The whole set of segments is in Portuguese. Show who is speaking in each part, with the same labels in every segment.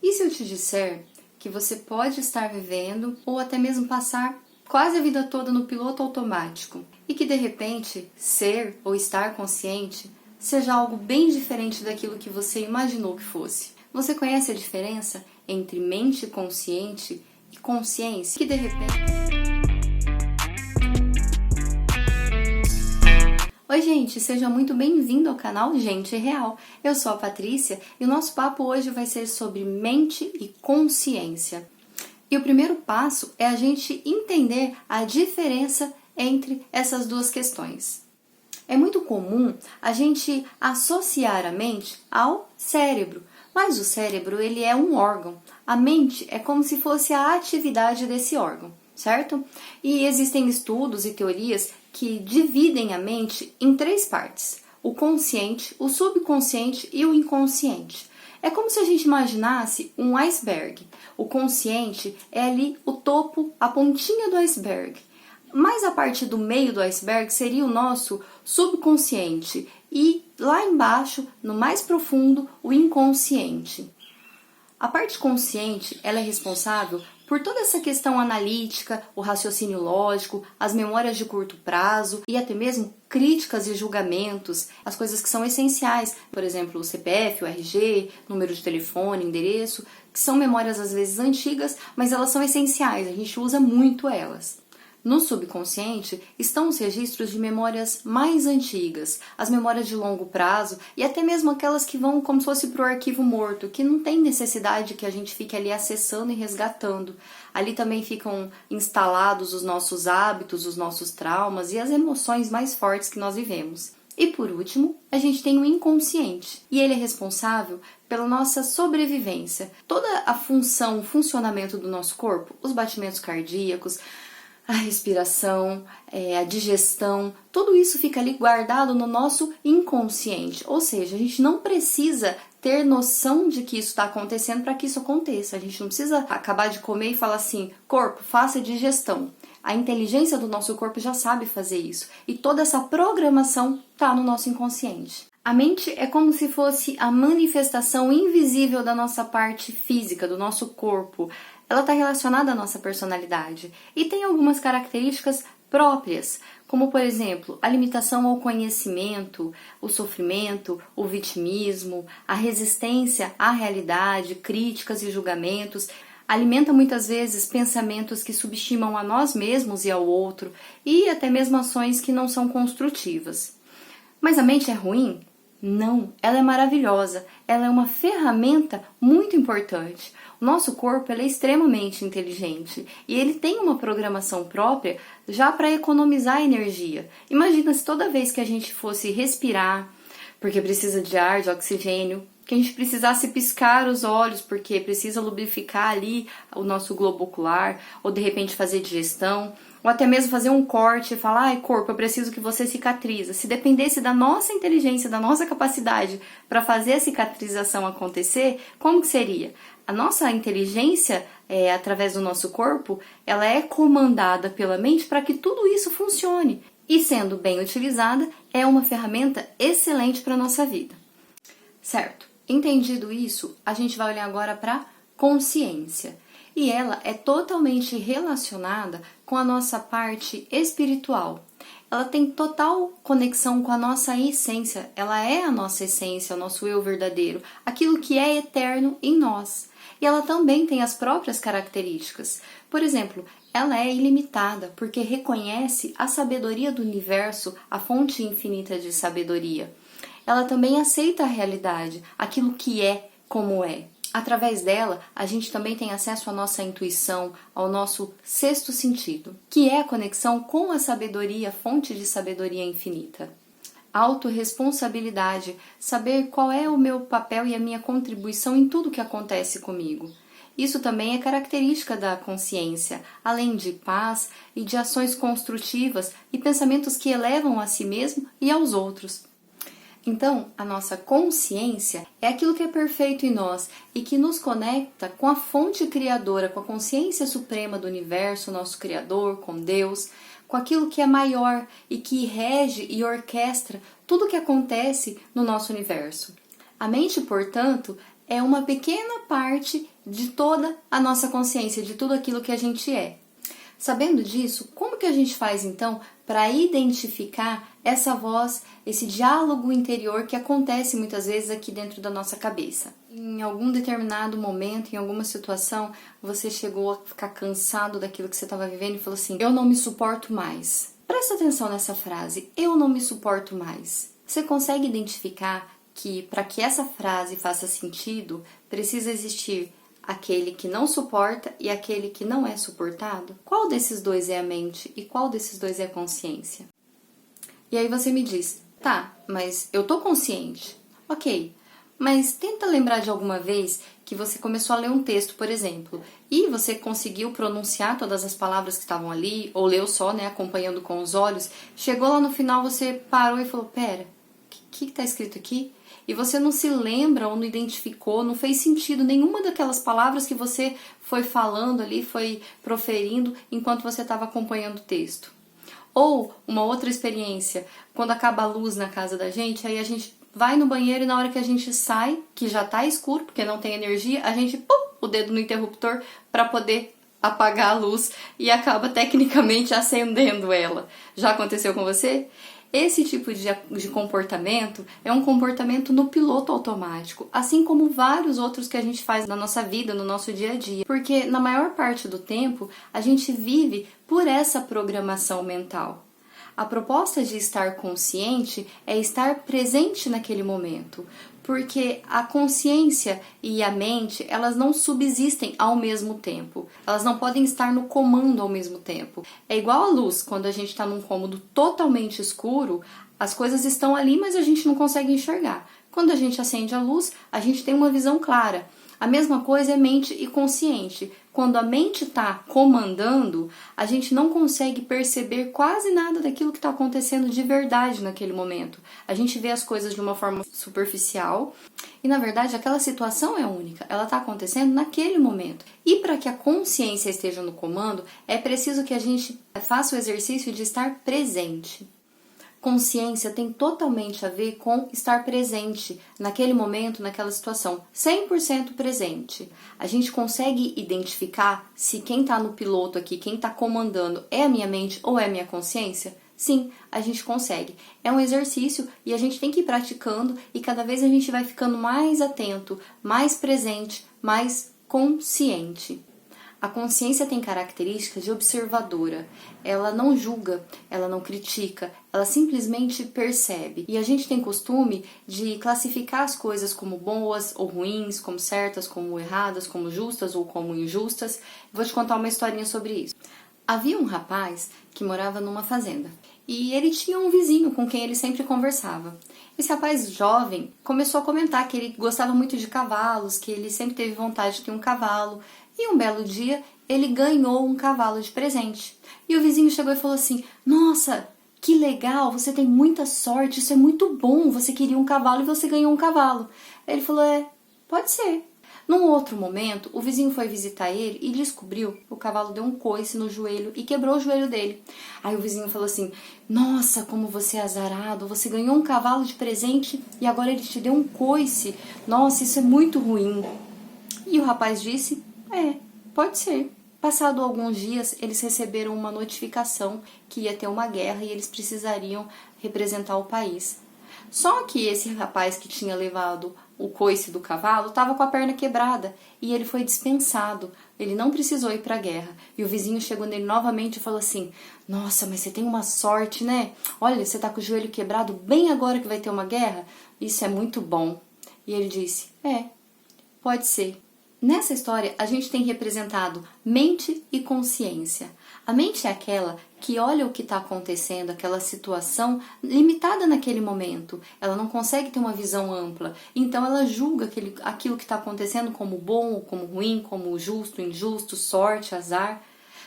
Speaker 1: E se eu te disser que você pode estar vivendo ou até mesmo passar quase a vida toda no piloto automático e que de repente ser ou estar consciente seja algo bem diferente daquilo que você imaginou que fosse? Você conhece a diferença entre mente consciente e consciência? Que de repente... Oi gente, seja muito bem-vindo ao canal Gente Real. Eu sou a Patrícia e o nosso papo hoje vai ser sobre mente e consciência. E o primeiro passo é a gente entender a diferença entre essas duas questões. É muito comum a gente associar a mente ao cérebro, mas o cérebro ele é um órgão. A mente é como se fosse a atividade desse órgão, certo? E existem estudos e teorias que dividem a mente em três partes: o consciente, o subconsciente e o inconsciente. É como se a gente imaginasse um iceberg. O consciente é ali o topo, a pontinha do iceberg. Mas a parte do meio do iceberg seria o nosso subconsciente. E lá embaixo, no mais profundo, o inconsciente. A parte consciente, ela é responsável por toda essa questão analítica, o raciocínio lógico, as memórias de curto prazo e até mesmo críticas e julgamentos, as coisas que são essenciais, por exemplo, o CPF, o RG, número de telefone, endereço, que são memórias às vezes antigas, mas elas são essenciais, a gente usa muito elas. No subconsciente estão os registros de memórias mais antigas, as memórias de longo prazo e até mesmo aquelas que vão como se fosse para o arquivo morto, que não tem necessidade que a gente fique ali acessando e resgatando. Ali também ficam instalados os nossos hábitos, os nossos traumas e as emoções mais fortes que nós vivemos. E por último, a gente tem o inconsciente, e ele é responsável pela nossa sobrevivência. Toda a função, o funcionamento do nosso corpo, os batimentos cardíacos, a respiração, a digestão, tudo isso fica ali guardado no nosso inconsciente. Ou seja, a gente não precisa ter noção de que isso está acontecendo para que isso aconteça. A gente não precisa acabar de comer e falar assim, corpo, faça digestão. A inteligência do nosso corpo já sabe fazer isso. E toda essa programação está no nosso inconsciente. A mente é como se fosse a manifestação invisível da nossa parte física, do nosso corpo. Ela está relacionada à nossa personalidade e tem algumas características próprias, como por exemplo, a limitação ao conhecimento, o sofrimento, o vitimismo, a resistência à realidade, críticas e julgamentos. Alimenta muitas vezes pensamentos que subestimam a nós mesmos e ao outro e até mesmo ações que não são construtivas. Mas a mente é ruim? Não, ela é maravilhosa, ela é uma ferramenta muito importante. O nosso corpo ele é extremamente inteligente e ele tem uma programação própria já para economizar energia. Imagina se toda vez que a gente fosse respirar, porque precisa de ar, de oxigênio, que a gente precisasse piscar os olhos porque precisa lubrificar ali o nosso globo ocular, ou de repente fazer digestão, ou até mesmo fazer um corte e falar, ai corpo, eu preciso que você cicatriza. Se dependesse da nossa inteligência, da nossa capacidade para fazer a cicatrização acontecer, como que seria? A nossa inteligência, através do nosso corpo, ela é comandada pela mente para que tudo isso funcione. E sendo bem utilizada, é uma ferramenta excelente para a nossa vida. Certo? Entendido isso, a gente vai olhar agora para a consciência. E ela é totalmente relacionada com a nossa parte espiritual. Ela tem total conexão com a nossa essência. Ela é a nossa essência, o nosso eu verdadeiro, aquilo que é eterno em nós. E ela também tem as próprias características. Por exemplo, ela é ilimitada porque reconhece a sabedoria do universo, a fonte infinita de sabedoria. Ela também aceita a realidade, aquilo que é como é. Através dela, a gente também tem acesso à nossa intuição, ao nosso sexto sentido, que é a conexão com a sabedoria, fonte de sabedoria infinita. Autorresponsabilidade, saber qual é o meu papel e a minha contribuição em tudo que acontece comigo. Isso também é característica da consciência, além de paz e de ações construtivas e pensamentos que elevam a si mesmo e aos outros. Então, a nossa consciência é aquilo que é perfeito em nós e que nos conecta com a fonte criadora, com a consciência suprema do universo, nosso Criador, com Deus, com aquilo que é maior e que rege e orquestra tudo o que acontece no nosso universo. A mente, portanto, é uma pequena parte de toda a nossa consciência, de tudo aquilo que a gente é. Sabendo disso, como que a gente faz então para identificar essa voz, esse diálogo interior que acontece muitas vezes aqui dentro da nossa cabeça? Em algum determinado momento, em alguma situação, você chegou a ficar cansado daquilo que você estava vivendo e falou assim: eu não me suporto mais. Presta atenção nessa frase, eu não me suporto mais. Você consegue identificar que para que essa frase faça sentido, precisa existir aquele que não suporta e aquele que não é suportado? Qual desses dois é a mente e qual desses dois é a consciência? E aí você me diz: tá, mas eu tô consciente. Ok, mas tenta lembrar de alguma vez que você começou a ler um texto, por exemplo, e você conseguiu pronunciar todas as palavras que estavam ali, ou leu só, né, acompanhando com os olhos. Chegou lá no final, você parou e falou: pera, o que tá escrito aqui? E você não se lembra ou não identificou, não fez sentido nenhuma daquelas palavras que você foi falando ali, foi proferindo enquanto você estava acompanhando o texto. Ou uma outra experiência, quando acaba a luz na casa da gente, aí a gente vai no banheiro e na hora que a gente sai, que já tá escuro, porque não tem energia, a gente pum, o dedo no interruptor para poder apagar a luz e acaba tecnicamente acendendo ela. Já aconteceu com você? Esse tipo de comportamento é um comportamento no piloto automático, assim como vários outros que a gente faz na nossa vida, no nosso dia a dia. Porque na maior parte do tempo a gente vive por essa programação mental. A proposta de estar consciente é estar presente naquele momento, porque a consciência e a mente, elas não subsistem ao mesmo tempo. Elas não podem estar no comando ao mesmo tempo. É igual a luz, quando a gente está num cômodo totalmente escuro, as coisas estão ali, mas a gente não consegue enxergar. Quando a gente acende a luz, a gente tem uma visão clara. A mesma coisa é mente e consciente. Quando a mente está comandando, a gente não consegue perceber quase nada daquilo que está acontecendo de verdade naquele momento. A gente vê as coisas de uma forma superficial e, na verdade, aquela situação é única. Ela está acontecendo naquele momento. E para que a consciência esteja no comando, é preciso que a gente faça o exercício de estar presente. Consciência tem totalmente a ver com estar presente naquele momento, naquela situação, 100% presente. A gente consegue identificar se quem está no piloto aqui, quem está comandando é a minha mente ou é a minha consciência? Sim, a gente consegue. É um exercício e a gente tem que ir praticando e cada vez a gente vai ficando mais atento, mais presente, mais consciente. A consciência tem características de observadora. Ela não julga, ela não critica, ela simplesmente percebe. E a gente tem costume de classificar as coisas como boas ou ruins, como certas, como erradas, como justas ou como injustas. Vou te contar uma historinha sobre isso. Havia um rapaz que morava numa fazenda e ele tinha um vizinho com quem ele sempre conversava. Esse rapaz jovem começou a comentar que ele gostava muito de cavalos, que ele sempre teve vontade de ter um cavalo. E um belo dia, ele ganhou um cavalo de presente. E o vizinho chegou e falou assim: nossa, que legal, você tem muita sorte, isso é muito bom, você queria um cavalo e você ganhou um cavalo. Ele falou: pode ser. Num outro momento, o vizinho foi visitar ele e descobriu que o cavalo deu um coice no joelho e quebrou o joelho dele. Aí o vizinho falou assim: nossa, como você é azarado, você ganhou um cavalo de presente e agora ele te deu um coice. Nossa, isso é muito ruim. E o rapaz disse: pode ser. Passado alguns dias, eles receberam uma notificação que ia ter uma guerra e eles precisariam representar o país. Só que esse rapaz que tinha levado o coice do cavalo estava com a perna quebrada e ele foi dispensado. Ele não precisou ir para a guerra. E o vizinho chegou nele novamente e falou assim: nossa, mas você tem uma sorte, né? Olha, você está com o joelho quebrado bem agora que vai ter uma guerra? Isso é muito bom. E ele disse: pode ser. Nessa história, a gente tem representado mente e consciência. A mente é aquela que olha o que está acontecendo, aquela situação limitada naquele momento. Ela não consegue ter uma visão ampla. Então, ela julga aquilo que está acontecendo como bom, como ruim, como justo, injusto, sorte, azar.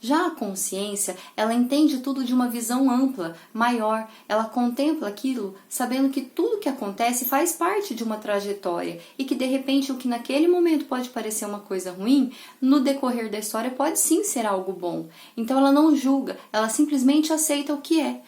Speaker 1: Já a consciência, ela entende tudo de uma visão ampla, maior. Ela contempla aquilo sabendo que tudo que acontece faz parte de uma trajetória e que de repente o que naquele momento pode parecer uma coisa ruim, no decorrer da história pode sim ser algo bom. Então ela não julga, ela simplesmente aceita o que é.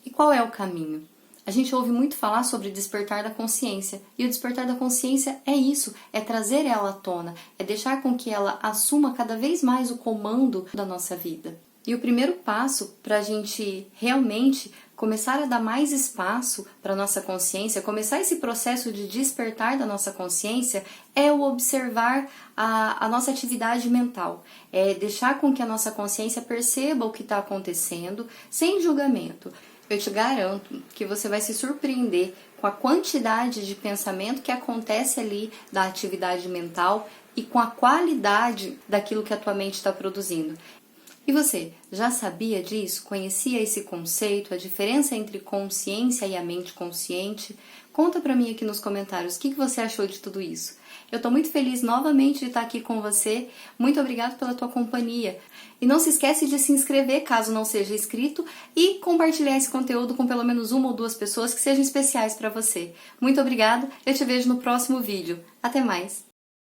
Speaker 1: E qual é o caminho? A gente ouve muito falar sobre despertar da consciência, e o despertar da consciência é isso, é trazer ela à tona, é deixar com que ela assuma cada vez mais o comando da nossa vida. E o primeiro passo para a gente realmente começar a dar mais espaço para a nossa consciência, começar esse processo de despertar da nossa consciência, é o observar a nossa atividade mental. É deixar com que a nossa consciência perceba o que está acontecendo, sem julgamento. Eu te garanto que você vai se surpreender com a quantidade de pensamento que acontece ali da atividade mental e com a qualidade daquilo que a tua mente está produzindo. E você, já sabia disso? Conhecia esse conceito, a diferença entre consciência e a mente consciente? Conta pra mim aqui nos comentários o que você achou de tudo isso. Eu tô muito feliz novamente de estar aqui com você. Muito obrigada pela tua companhia. E não se esquece de se inscrever caso não seja inscrito e compartilhar esse conteúdo com pelo menos uma ou duas pessoas que sejam especiais para você. Muito obrigada, eu te vejo no próximo vídeo. Até mais!